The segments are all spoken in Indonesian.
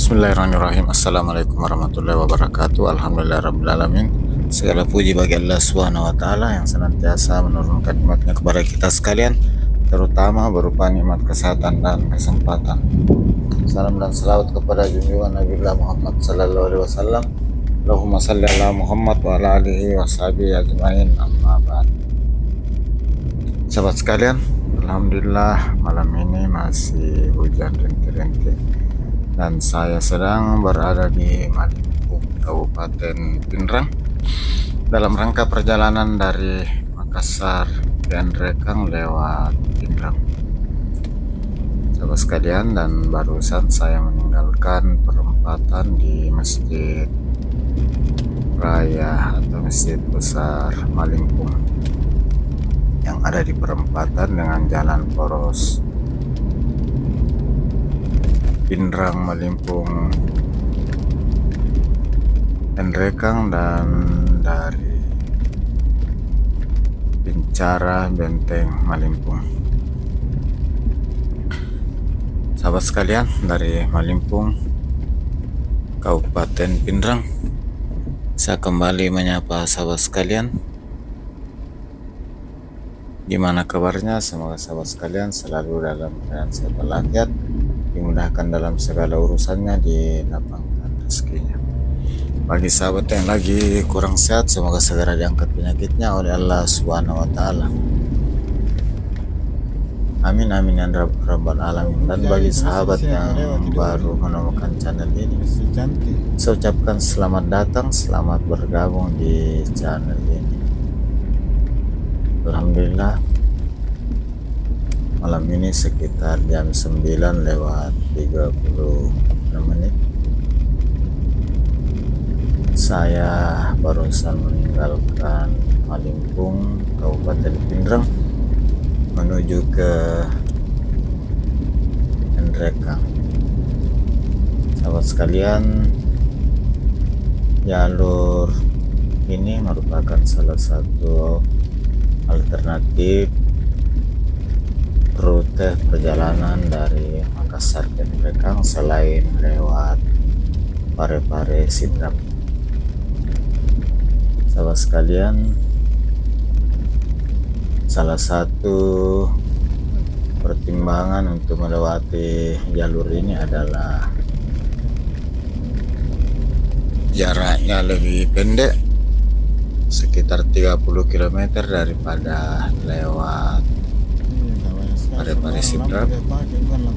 Bismillahirrahmanirrahim. Assalamualaikum warahmatullahi wabarakatuh. Alhamdulillahirrabbilalamin. Segala puji bagi Allah Subhanahu wa taala yang senantiasa menurunkan nikmatnya kepada kita sekalian, terutama berupa nikmat kesehatan dan kesempatan. Salam dan salawat kepada junjungan Nabi Muhammad sallallahu alaihi wasallam. Allahumma salli ala Muhammad wa ala alihi washabihi ajmain. Amma ba'd. Sahabat sekalian, alhamdulillah malam ini masih hujan rintik-rintik dan saya sedang berada di Malimpung, Kabupaten Pinrang, dalam rangka perjalanan dari Makassar dan Rekang lewat Pinrang. Sahabat sekalian, dan barusan saya meninggalkan perempatan di Masjid Raya atau Masjid Besar Malimpung yang ada di perempatan dengan Jalan Poros Pinrang, Malimpung, Rekang, dan dari Pincara, Benteng, Malimpung. Sahabat sekalian, dari Malimpung, Kabupaten Pinrang, saya kembali menyapa sahabat sekalian. Gimana kabarnya? Semoga sahabat sekalian selalu dalam keadaan sehat walafiat, dimudahkan dalam segala urusannya, dilapangkan rezekinya. Bagi sahabat yang lagi kurang sehat, semoga segera diangkat penyakitnya oleh Allah Subhanahu wa taala. Amin amin ya rabbal alamin. Dan bagi sahabat yang baru menemukan channel ini, saya ucapkan selamat datang, selamat bergabung di channel ini. Alhamdulillah, malam ini sekitar jam 9:36 saya barusan meninggalkan Malimpung, Kabupaten Pinrang, menuju ke Rekang. Sahabat sekalian, jalur ini merupakan salah satu alternatif rute perjalanan dari Makassar ke Rekang selain lewat Parepare Sidrap. Sahabat sekalian, salah satu pertimbangan untuk melewati jalur ini adalah jaraknya lebih pendek, sekitar 30 km daripada lewat Parepare Sidrap.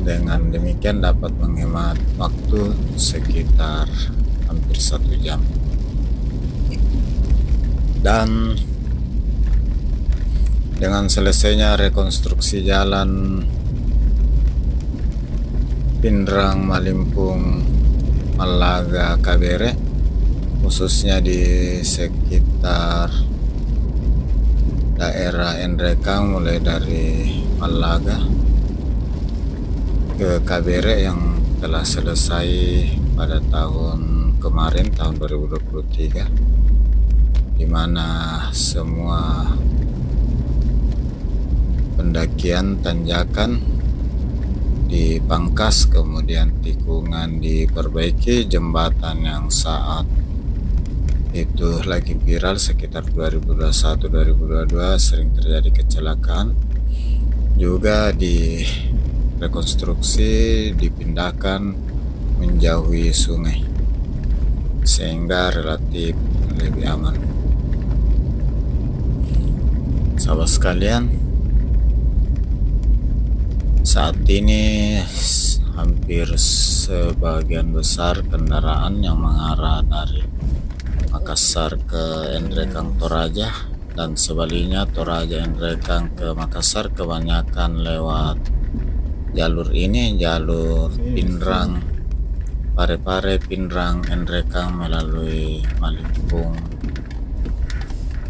Dengan demikian dapat menghemat waktu sekitar hampir 1 jam. Dan dengan selesainya rekonstruksi jalan Pinrang Malimpung Malaga Kabere, khususnya di sekitar daerah Rekang, mulai dari Malaga ke Kabere yang telah selesai pada tahun kemarin, tahun 2023, di mana semua pendakian tanjakan dipangkas, kemudian tikungan diperbaiki, jembatan yang saat itu lagi viral sekitar 2021-2022 sering terjadi kecelakaan juga direkonstruksi, dipindahkan menjauhi sungai sehingga relatif lebih aman. Sahabat sekalian, saat ini hampir sebagian besar kendaraan yang mengarah dari Makassar ke Rekang Toraja dan sebaliknya Toraja Rekang ke Makassar kebanyakan lewat jalur ini, jalur Pinrang Parepare Pinrang Rekang melalui Malimpung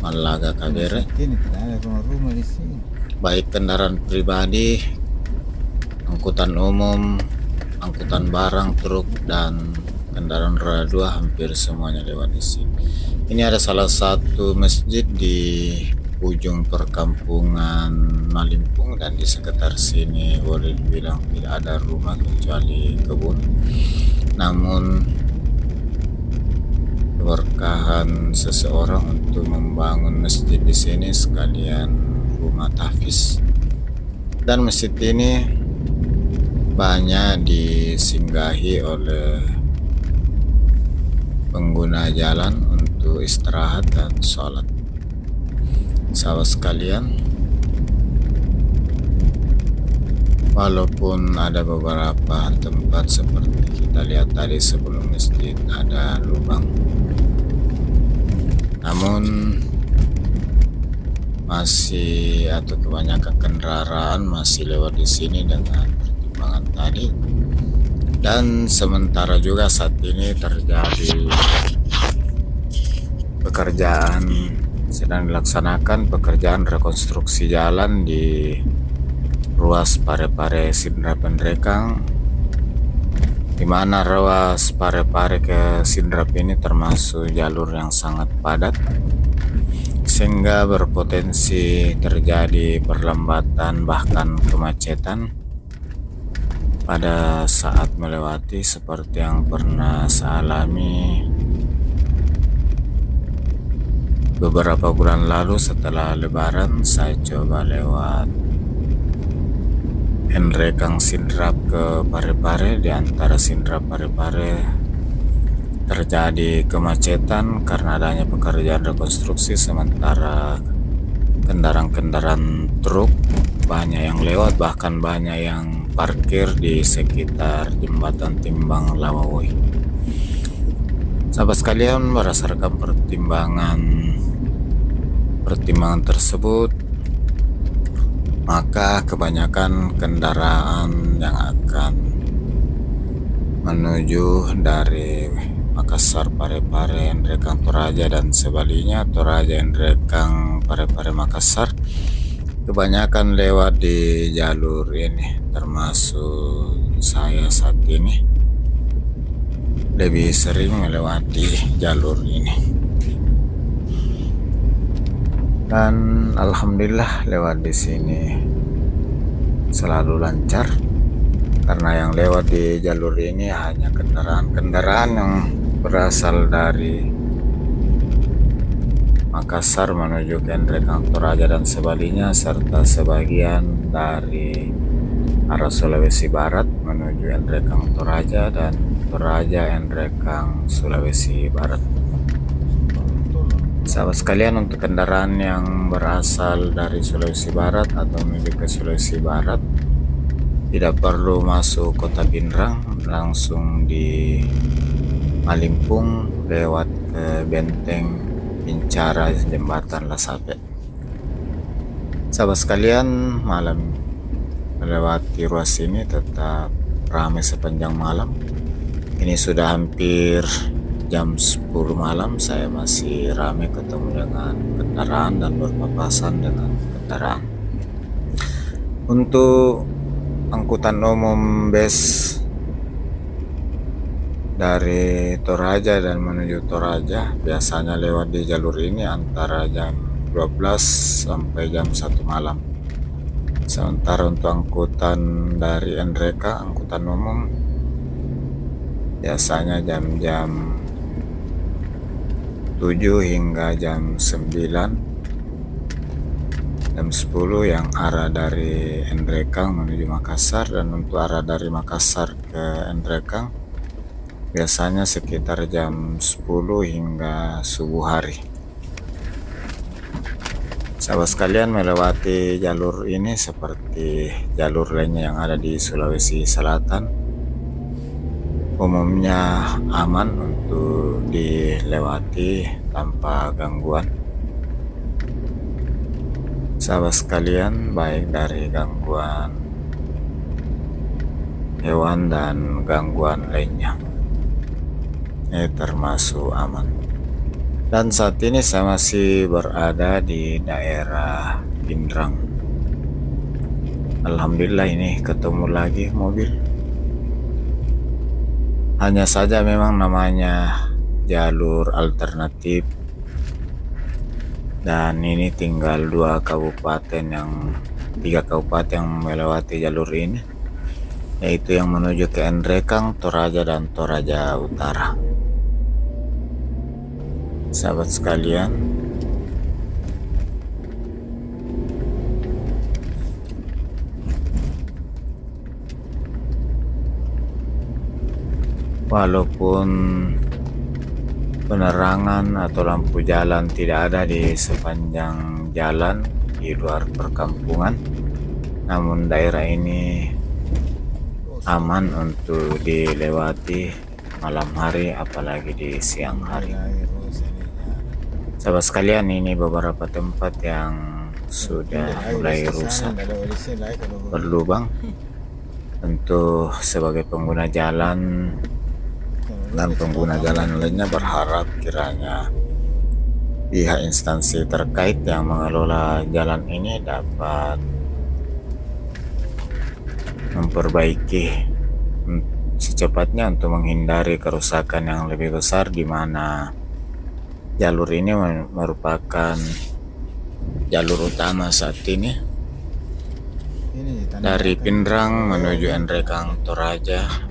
Malaga Kabere. Baik kendaraan pribadi, angkutan umum, angkutan barang, truk, dan kendaraan roda 2 hampir semuanya lewat di sini. Ini ada salah satu masjid di ujung perkampungan Malimpung, dan di sekitar sini boleh dibilang tidak ada rumah kecuali kebun. Namun keberkahan seseorang untuk membangun masjid di sini sekalian rumah tahfiz. Dan masjid ini banyak disinggahi oleh pengguna jalan untuk istirahat dan sholat. Sahabat sekalian, walaupun ada beberapa tempat seperti kita lihat tadi sebelum masjid ada lubang, namun masih atau kebanyakan kendaraan masih lewat di sini dengan pertimbangan tadi. Dan sementara juga saat ini terjadi pekerjaan, sedang dilaksanakan pekerjaan rekonstruksi jalan di ruas Parepare Sindra Penrekang, di mana ruas Parepare ke Sindrap ini termasuk jalur yang sangat padat sehingga berpotensi terjadi perlambatan bahkan kemacetan pada saat melewati, seperti yang pernah saya alami beberapa bulan lalu setelah Lebaran. Saya coba lewat Nrekang Sindrap ke Parepare. Di antara Sindrap Parepare terjadi kemacetan karena adanya pekerjaan rekonstruksi, sementara kendaraan-kendaraan truk banyak yang lewat, bahkan banyak yang parkir di sekitar jembatan Timbang Lawawoi. Sahabat sekalian, berdasarkan pertimbangan tersebut, maka kebanyakan kendaraan yang akan menuju dari Makassar, Parepare, Nrekang, Toraja dan sebaliknya, Toraja, Nrekang, Parepare, Makassar, kebanyakan lewat di jalur ini, termasuk saya saat ini lebih sering melewati jalur ini. Dan alhamdulillah lewat di sini selalu lancar, karena yang lewat di jalur ini hanya kendaraan yang berasal dari Makassar menuju ke Nrekang, Toraja dan sebaliknya, serta sebagian dari arah Sulawesi Barat menuju Nrekang, Toraja, dan Toraja, Nrekang, Sulawesi Barat. Sahabat sekalian, untuk kendaraan yang berasal dari Sulawesi Barat atau menuju ke Sulawesi Barat tidak perlu masuk kota Pinrang, langsung di Malimpung lewat ke Benteng Pincara Jembatan Lasape. Sahabat sekalian, malam melewati ruas ini tetap ramai sepanjang malam. Ini sudah hampir jam 10 malam, saya masih ramai ketemu dengan kendaraan dan berpapasan dengan kendaraan. Untuk angkutan umum bus dari Toraja dan menuju Toraja biasanya lewat di jalur ini antara jam 12 sampai jam 1 malam. Sementara untuk angkutan dari Nreka, angkutan umum, biasanya jam-jam 7 hingga jam 9, jam 10 yang arah dari Nrekang menuju Makassar, dan untuk arah dari Makassar ke Nrekang biasanya sekitar jam 10 hingga subuh hari. Sahabat sekalian, melewati jalur ini seperti jalur lainnya yang ada di Sulawesi Selatan, umumnya aman untuk dilewati tanpa gangguan. Sahabat sekalian, baik dari gangguan hewan dan gangguan lainnya, ini termasuk aman. Dan saat ini saya masih berada di daerah Pinrang. Alhamdulillah ini ketemu lagi mobil. Hanya saja memang namanya jalur alternatif, dan ini tinggal 3 kabupaten yang melewati jalur ini. yaitu yang menuju ke Nrekang, Toraja dan Toraja Utara. Sahabat sekalian, walaupun penerangan atau lampu jalan tidak ada di sepanjang jalan di luar perkampungan, namun daerah ini aman untuk dilewati malam hari apalagi di siang hari. Sahabat sekalian, ini beberapa tempat yang sudah mulai rusak, berlubang. Tentu sebagai pengguna jalan dan pengguna jalan lainnya berharap kiranya pihak instansi terkait yang mengelola jalan ini dapat memperbaiki secepatnya untuk menghindari kerusakan yang lebih besar, di mana jalur ini merupakan jalur utama saat ini dari Pindrang menuju Nrekang Toraja.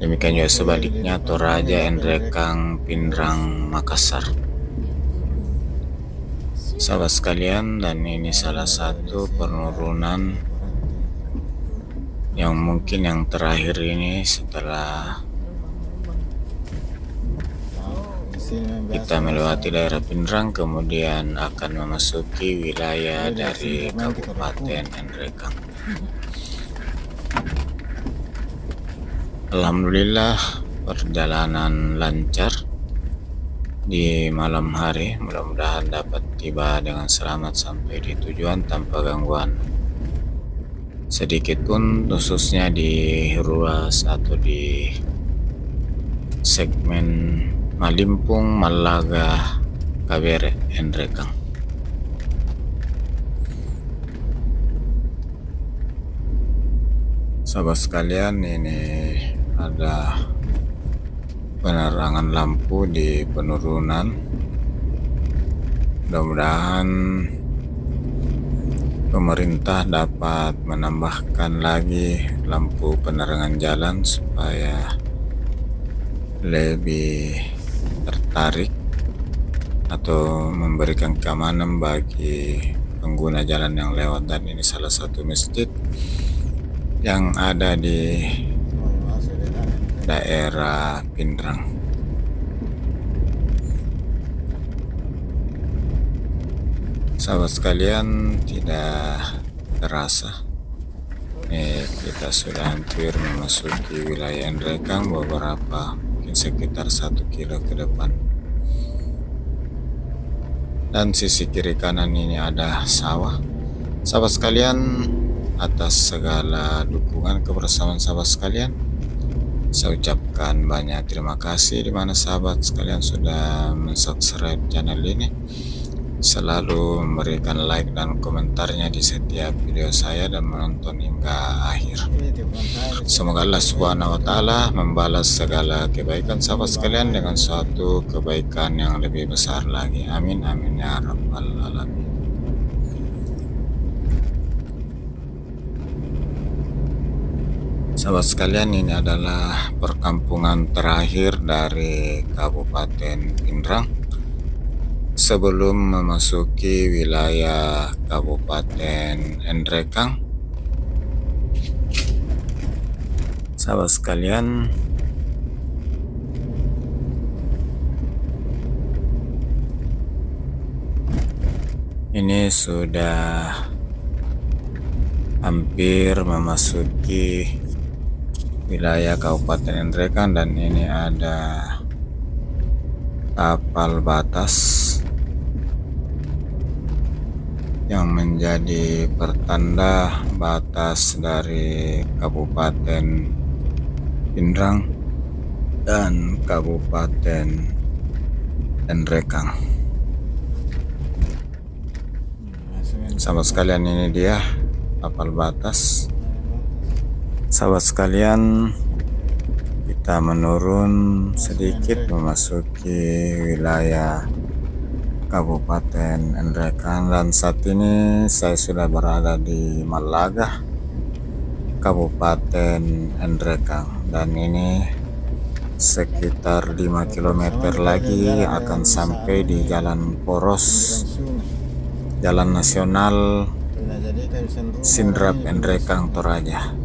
Demikian juga sebaliknya, Toraja, Nrekang, Pindrang, Makassar. Sahabat sekalian, dan ini salah satu penurunan yang mungkin yang terakhir ini setelah kita melewati daerah Pindrang, kemudian akan memasuki wilayah dari Kabupaten Nrekang. Alhamdulillah perjalanan lancar di malam hari, mudah-mudahan dapat tiba dengan selamat sampai di tujuan tanpa gangguan sedikit pun, khususnya di ruas atau di segmen Malimpung, Malaga, Kabere, Nrekang. Sahabat sekalian, ini ada penerangan lampu di penurunan. Mudah-mudahan pemerintah dapat menambahkan lagi lampu penerangan jalan supaya lebih tertarik atau memberikan keamanan bagi pengguna jalan yang lewat. Dan ini salah satu masjid yang ada di daerah Pindrang. Sahabat sekalian, tidak terasa kita sudah hampir memasuki wilayah Nrekang, beberapa mungkin sekitar 1 kilo ke depan. Dan sisi kiri kanan ini ada sawah. Sahabat sekalian, atas segala dukungan kebersamaan sahabat sekalian, saya ucapkan banyak terima kasih di mana sahabat sekalian sudah mensubscribe channel ini, selalu memberikan like dan komentarnya di setiap video saya dan menonton hingga akhir. Semoga Allah Subhanahu wa Ta'ala membalas segala kebaikan sahabat sekalian dengan suatu kebaikan yang lebih besar lagi. Amin amin ya rabbal alamin. Sahabat sekalian, ini adalah perkampungan terakhir dari Kabupaten Pindrang sebelum memasuki wilayah Kabupaten Nrekang. Sahabat sekalian, ini sudah hampir memasuki wilayah Kabupaten Nrekang, dan ini ada kapal batas yang menjadi pertanda batas dari Kabupaten Pindrang dan Kabupaten Nrekang. Sahabat sekalian, ini dia kapal batas. Sahabat sekalian, kita menurun sedikit memasuki wilayah Kabupaten Nrekang, dan saat ini saya sudah berada di Malaga. Kabupaten Endrekang, dan ini sekitar 5 km lagi akan sampai di Jalan Poros, Jalan Nasional Sindrap Endrekang Toraja.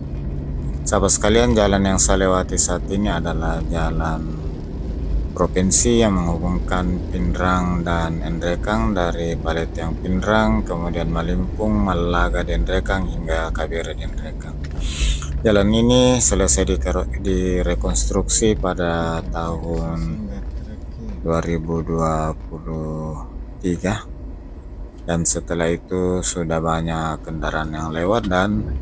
Sahabat sekalian, jalan yang saya lewati saat ini adalah jalan provinsi yang menghubungkan Pindrang dan Endrekang, dari Paletiang Pindrang, kemudian Malimpung, Malaga, Endrekang hingga Kabere Endrekang. Jalan ini selesai direkonstruksi pada tahun 2023, dan setelah itu sudah banyak kendaraan yang lewat, dan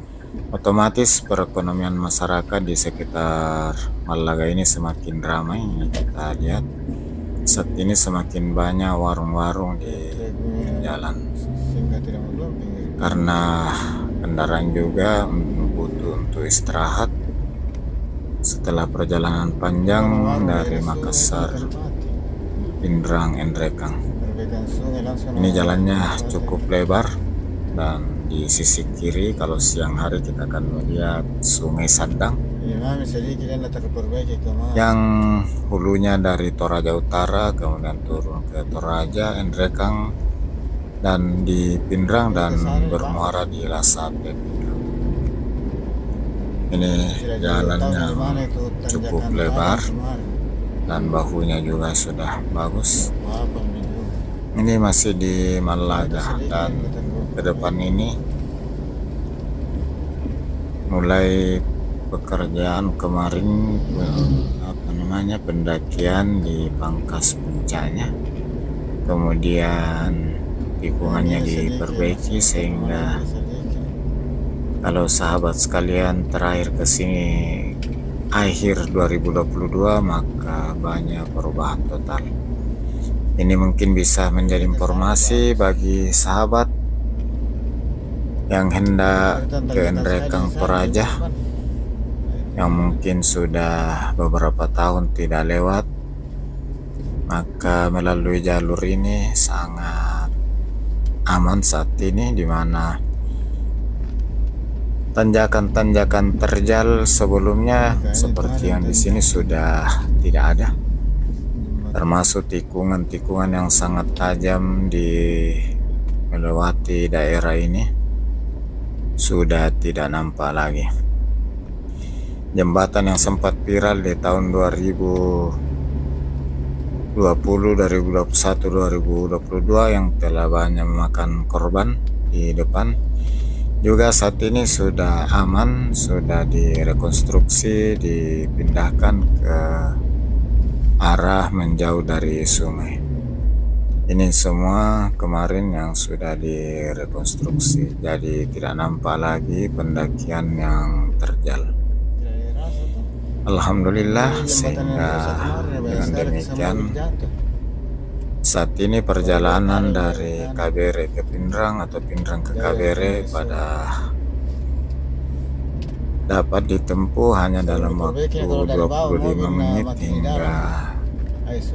otomatis perekonomian masyarakat di sekitar Malaga ini semakin ramai. Kita lihat saat ini semakin banyak warung-warung di jalan, karena kendaraan juga butuh untuk istirahat setelah perjalanan panjang dari Makassar, Pindrang, Endrekang. Ini jalannya cukup lebar, dan di sisi kiri kalau siang hari kita akan melihat Sungai Sandang yang hulunya dari Toraja Utara kemudian turun ke Toraja, Endrekang, dan di Pindrang, dan bermuara di Lasape. Ini jalannya cukup lebar dan bahunya juga sudah bagus. Ini masih di Malaga, dan ke depan ini mulai pekerjaan kemarin pendakian di pangkas puncaknya, kemudian tikungannya diperbaiki sehingga kalau sahabat sekalian terakhir ke sini akhir 2022, maka banyak perubahan total. Ini mungkin bisa menjadi informasi bagi sahabat yang hendak ke Endrekang Toraja, yang mungkin sudah beberapa tahun tidak lewat, maka melalui jalur ini sangat aman saat ini, di mana tanjakan-tanjakan terjal sebelumnya seperti yang di sini sudah tidak ada, termasuk tikungan-tikungan yang sangat tajam di melewati daerah ini sudah tidak nampak lagi. Jembatan yang sempat viral di tahun 2020, 2021, 2022 yang telah banyak memakan korban di depan, juga saat ini sudah aman, sudah direkonstruksi, dipindahkan ke arah menjauh dari sungai. Ini semua kemarin yang sudah direkonstruksi, jadi tidak nampak lagi pendakian yang terjal. Alhamdulillah, sehingga dengan demikian saat ini perjalanan dari Kabere ke Pindrang atau Pindrang ke Kabere dapat ditempuh hanya dalam waktu 25 menit hingga 30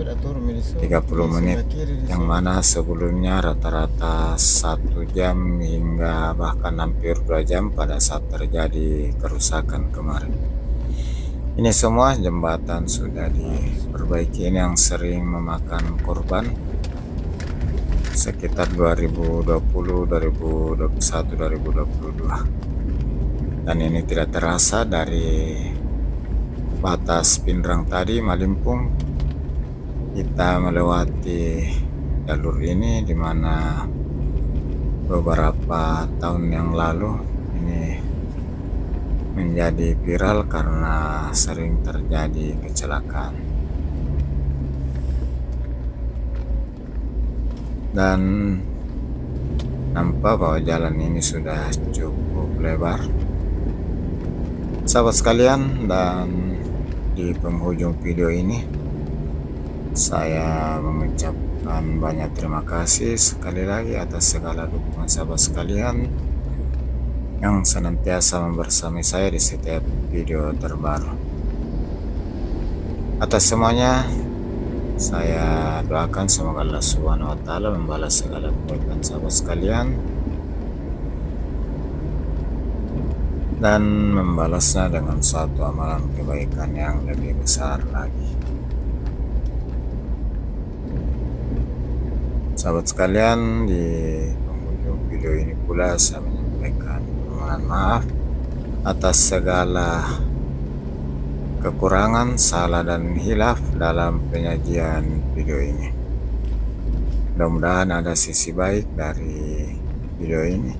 menit, yang mana sebelumnya rata-rata 1 jam hingga bahkan hampir 2 jam pada saat terjadi kerusakan kemarin. Ini semua jembatan sudah diperbaiki. Ini yang sering memakan korban sekitar 2020, 2021, 2022. Dan ini tidak terasa dari batas Pindrang tadi, Malimpung, kita melewati jalur ini, di mana beberapa tahun yang lalu ini menjadi viral karena sering terjadi kecelakaan. Dan nampak bahwa jalan ini sudah cukup lebar, sahabat sekalian. Dan di penghujung video ini saya mengucapkan banyak terima kasih sekali lagi atas segala dukungan sahabat sekalian yang senantiasa membersamai saya di setiap video terbaru. Atas semuanya, saya doakan semoga Allah Subhanahu wa Ta'ala membalas segala kebaikan sahabat sekalian, dan membalasnya dengan suatu amalan kebaikan yang lebih besar lagi. Sahabat sekalian, di penghujung video ini pula saya menyampaikan permohonan maaf atas segala kekurangan, salah dan hilaf dalam penyajian video ini. Mudah-mudahan ada sisi baik dari video ini,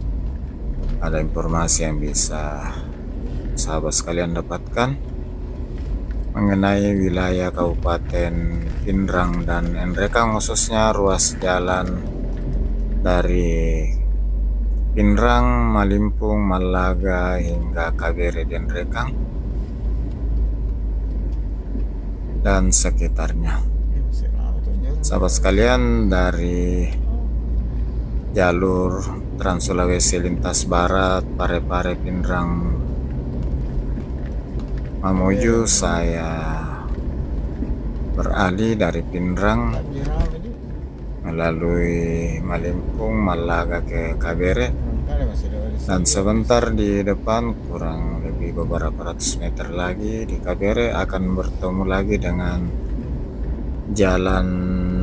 ada informasi yang bisa sahabat sekalian dapatkan mengenai wilayah Kabupaten Pindrang dan Nrekang, khususnya ruas jalan dari Pindrang, Malimpung, Malaga hingga Kabere dan Nrekang dan sekitarnya. Sahabat sekalian, dari jalur Trans Sulawesi lintas barat Parepare Pindrang Mamuju, saya beralih dari Pindrang melalui Malimpung, Malaga ke Kabere, dan sebentar di depan, kurang lebih beberapa ratus meter lagi di Kabere, akan bertemu lagi dengan jalan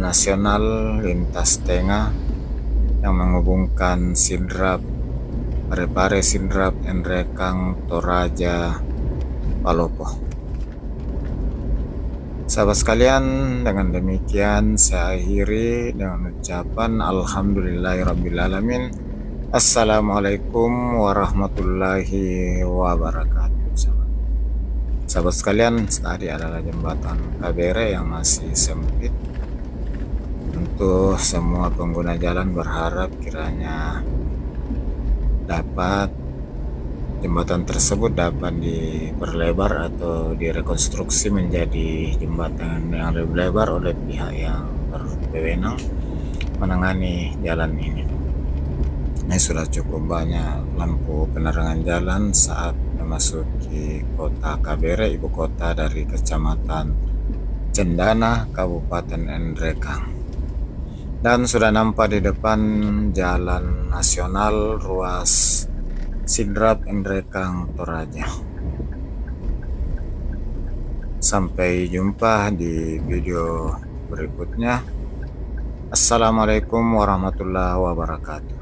nasional lintas tengah yang menghubungkan Sidrap, Parepare, Sidrap, Nrekang, Toraja, Palopo. Sahabat sekalian, dengan demikian saya akhiri dengan ucapan alhamdulillahirrabbilalamin. Assalamualaikum warahmatullahi wabarakatuh. Sahabat sekalian, tadi adalah jembatan Kabere yang masih sempit. Untuk semua pengguna jalan berharap kiranya jembatan tersebut dapat diperlebar atau direkonstruksi menjadi jembatan yang lebih lebar oleh pihak yang berwenang menangani jalan ini. Ini sudah cukup banyak lampu penerangan jalan saat memasuki kota Kabere, ibu kota dari Kecamatan Cendana, Kabupaten Nrekang. Dan sudah nampak di depan jalan nasional ruas Sidrap, Nrekang, Toraja. Sampai jumpa di video berikutnya. Assalamualaikum warahmatullahi wabarakatuh.